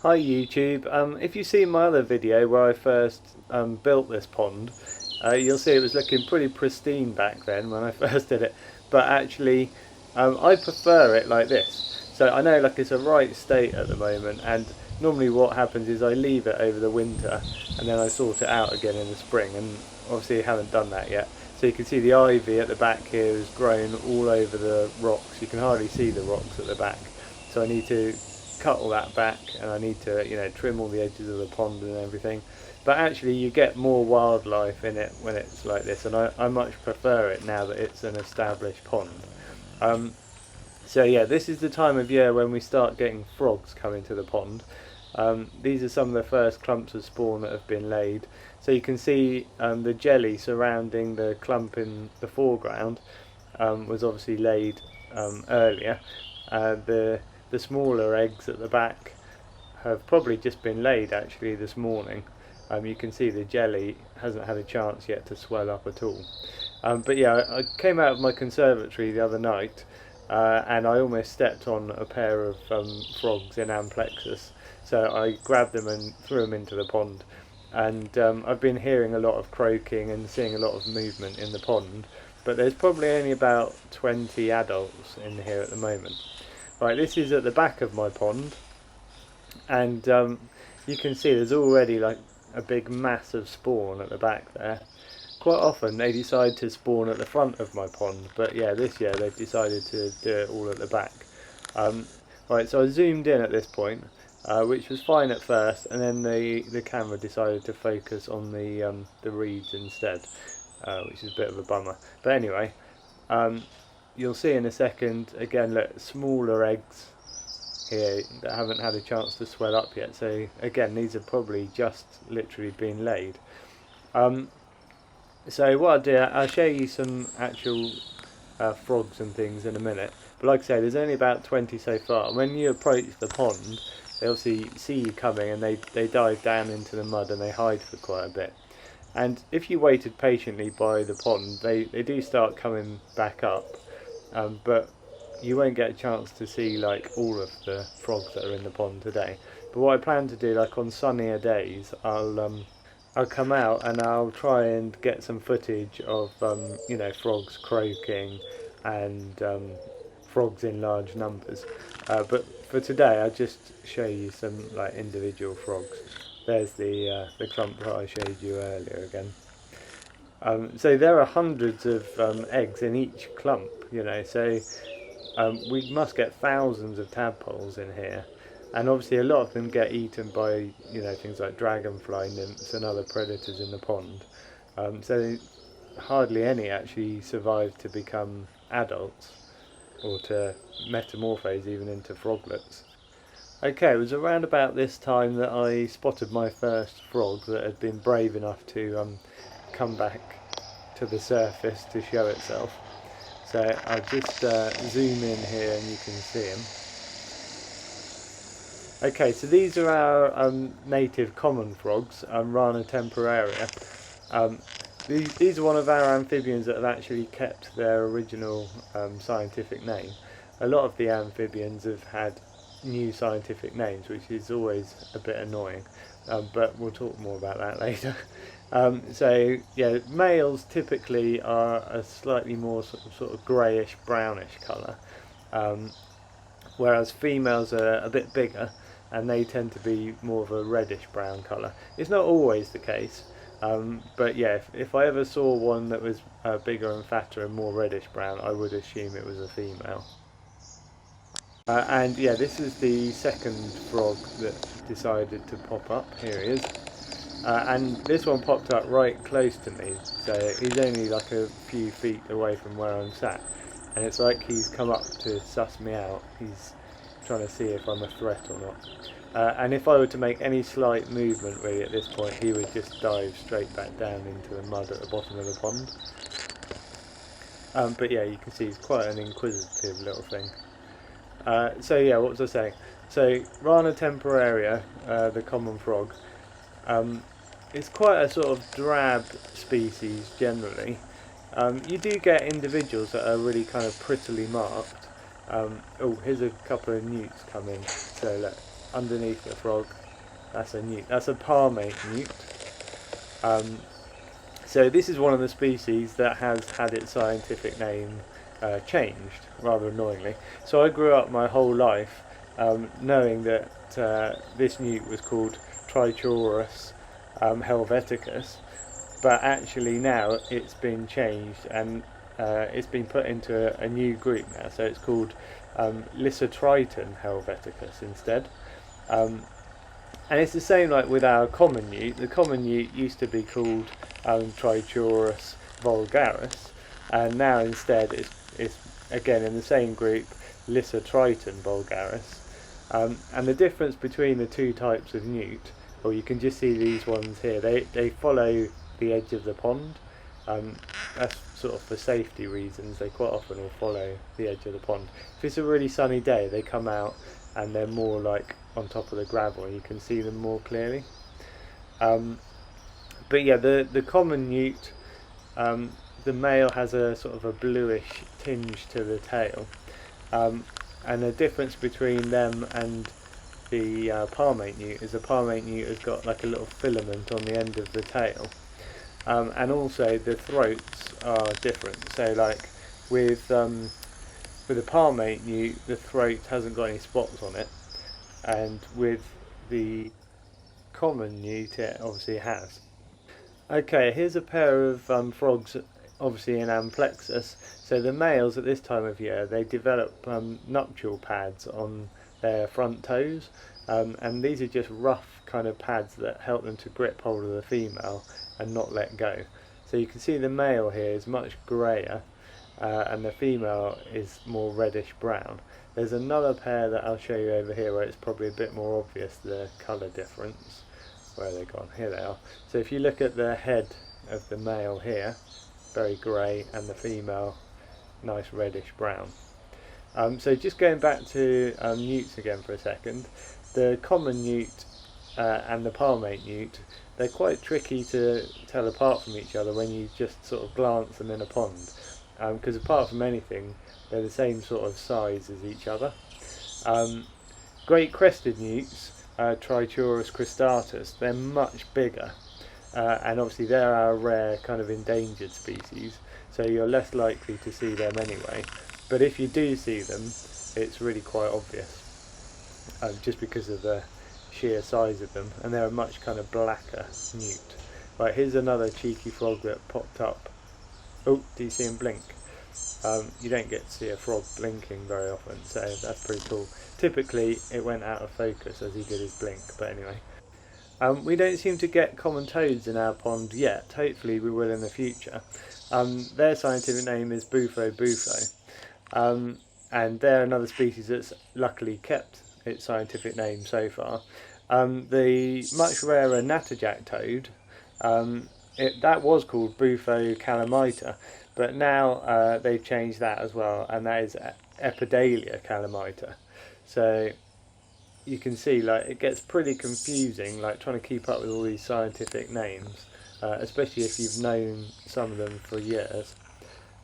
Hi YouTube. If you see my other video where I first built this pond, you'll see it was looking pretty pristine back then when I first did it. But actually, I prefer it like this. So I know like it's a right state at the moment, and normally what happens is I leave it over the winter and then I sort it out again in the spring, and obviously I haven't done that yet. So you can see the ivy at the back here has grown all over the rocks. You can hardly see the rocks at the back. So I need to cut all that back, and I need to trim all the edges of the pond and everything. But actually you get more wildlife in it when it's like this, and I much prefer it now that it's an established pond. So yeah, this is the time of year when we start getting frogs coming to the pond. These are some of the first clumps of spawn that have been laid. So you can see the jelly surrounding the clump in the foreground was obviously laid earlier. The smaller eggs at the back have probably just been laid actually this morning. You can see the jelly hasn't had a chance yet to swell up at all. But yeah, I came out of my conservatory the other night and I almost stepped on a pair of frogs in amplexus. So I grabbed them and threw them into the pond. And I've been hearing a lot of croaking and seeing a lot of movement in the pond. But there's probably only about 20 adults in here at the moment. Right, this is at the back of my pond, and you can see there's already like a big mass of spawn at the back there. Quite often they decide to spawn at the front of my pond, but yeah, this year they've decided to do it all at the back. Right, so I zoomed in at this point, which was fine at first, and then the camera decided to focus on the reeds instead, which is a bit of a bummer. But anyway, you'll see in a second, again, look, smaller eggs here that haven't had a chance to swell up yet. So again, these have probably just literally been laid. So what I'll do, I'll show you some actual frogs and things in a minute. But like I say, there's only about 20 so far. When you approach the pond, they obviously see you coming, and they dive down into the mud and they hide for quite a bit. And if you waited patiently by the pond, they do start coming back up. But you won't get a chance to see like all of the frogs that are in the pond today. But what I plan to do, like on sunnier days, I'll come out and I'll try and get some footage of frogs croaking and frogs in large numbers. But for today, I'll just show you some like individual frogs. There's the clump that I showed you earlier again. So there are hundreds of eggs in each clump, so we must get thousands of tadpoles in here, and obviously a lot of them get eaten by things like dragonfly nymphs and other predators in the pond. So hardly any actually survive to become adults or to metamorphose even into froglets. Okay, it was around about this time that I spotted my first frog that had been brave enough to come back to the surface to show itself. So I'll just zoom in here and you can see him. Okay, so these are our native common frogs, Rana temporaria. These are one of our amphibians that have actually kept their original scientific name. A lot of the amphibians have had new scientific names, which is always a bit annoying, but we'll talk more about that later. So yeah, males typically are a slightly more sort of greyish brownish colour, whereas females are a bit bigger and they tend to be more of a reddish brown colour. It's not always the case, but yeah, if I ever saw one that was bigger and fatter and more reddish brown, I would assume it was a female. And yeah, this is the second frog that decided to pop up. Here he is. And this one popped up right close to me, so he's only like a few feet away from where I'm sat. And it's like he's come up to suss me out. He's trying to see if I'm a threat or not. And if I were to make any slight movement really at this point, he would just dive straight back down into the mud at the bottom of the pond. But yeah, you can see he's quite an inquisitive little thing. So yeah, what was I saying? So Rana temporaria, the common frog, it's quite a sort of drab species generally. You do get individuals that are really kind of prettily marked. Oh, here's a couple of newts coming. So look, underneath the frog, that's a newt. That's a palmate newt. So this is one of the species that has had its scientific name changed, rather annoyingly. So I grew up my whole life knowing that this newt was called Trichourus helveticus, but actually now it's been changed and it's been put into a new group now, so it's called Lysotriton helveticus instead. And it's the same like with our common newt. The common newt used to be called Trichourus vulgaris, and now instead it's again in the same group, Lysotriton vulgaris. And the difference between the two types of newt, or you can just see these ones here, they follow the edge of the pond. That's sort of for safety reasons. They quite often will follow the edge of the pond. If it's a really sunny day, they come out and they're more like on top of the gravel and you can see them more clearly. But yeah, the common newt, the male has a sort of a bluish tinge to the tail, and the difference between them and the palmate newt is the palmate newt has got like a little filament on the end of the tail, and also the throats are different. So like with a palmate newt, the throat hasn't got any spots on it, and with the common newt it obviously has. Okay, here's a pair of frogs, obviously in amplexus. So the males at this time of year, they develop nuptial pads on their front toes, and these are just rough kind of pads that help them to grip hold of the female and not let go. So you can see the male here is much greyer, and the female is more reddish brown. There's another pair that I'll show you over here where it's probably a bit more obvious the colour difference. Where are they gone? Here they are. So if you look at the head of the male here, very grey, and the female nice reddish brown. So just going back to newts again for a second, the common newt and the palmate newt, they're quite tricky to tell apart from each other when you just sort of glance them in a pond, because apart from anything they're the same sort of size as each other. Great crested newts, Trichourus cristatus, they're much bigger, and obviously they're our rare kind of endangered species, so you're less likely to see them anyway. But if you do see them, it's really quite obvious, just because of the sheer size of them, and they're a much kind of blacker newt. Right, here's another cheeky frog that popped up. Oh, do you see him blink? You don't get to see a frog blinking very often, so that's pretty cool. Typically it went out of focus as he did his blink, but anyway. We don't seem to get common toads in our pond yet. Hopefully we will in the future. Their scientific name is bufo, and they're another species that's luckily kept its scientific name so far. The much rarer natterjack toad, that was called bufo calamita, but now they've changed that as well, and that is Epidalia calamita. So you can see like it gets pretty confusing, like trying to keep up with all these scientific names, especially if you've known some of them for years.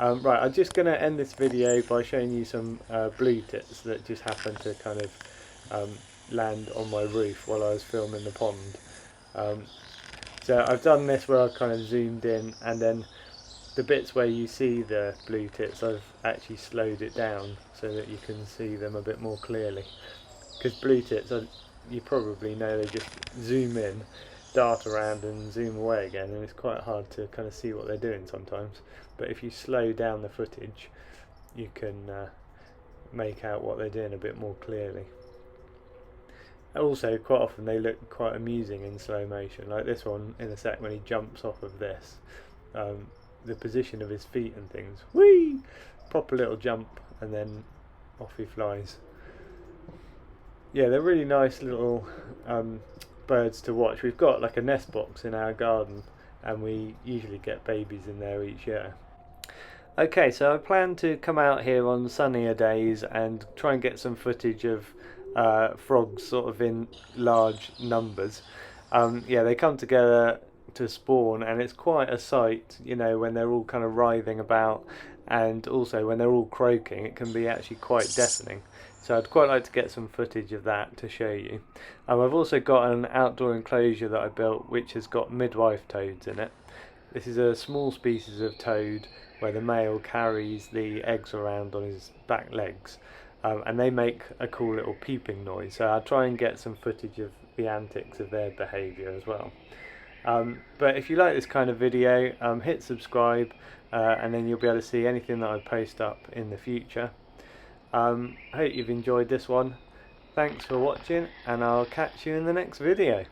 Right, I'm just going to end this video by showing you some blue tits that just happened to kind of land on my roof while I was filming the pond. So I've done this where I've kind of zoomed in, and then the bits where you see the blue tits I've actually slowed it down so that you can see them a bit more clearly. Because blue tits, you probably know, they just zoom in, dart around and zoom away again, and it's quite hard to kind of see what they're doing sometimes. But if you slow down the footage, you can make out what they're doing a bit more clearly. Also, quite often they look quite amusing in slow motion, like this one in a sec when he jumps off of this. The position of his feet and things, whee! Proper little jump, and then off he flies. Yeah, they're really nice little birds to watch. We've got like a nest box in our garden, and we usually get babies in there each year. Okay, so I plan to come out here on sunnier days and try and get some footage of frogs sort of in large numbers. Yeah, they come together to spawn, and it's quite a sight, you know, when they're all kind of writhing about, and also when they're all croaking it can be actually quite deafening. So I'd quite like to get some footage of that to show you. I've also got an outdoor enclosure that I built which has got midwife toads in it. This is a small species of toad where the male carries the eggs around on his back legs, and they make a cool little peeping noise. So I'll try and get some footage of the antics of their behaviour as well. But if you like this kind of video, hit subscribe, and then you'll be able to see anything that I post up in the future. Hope you've enjoyed this one. Thanks for watching, and I'll catch you in the next video.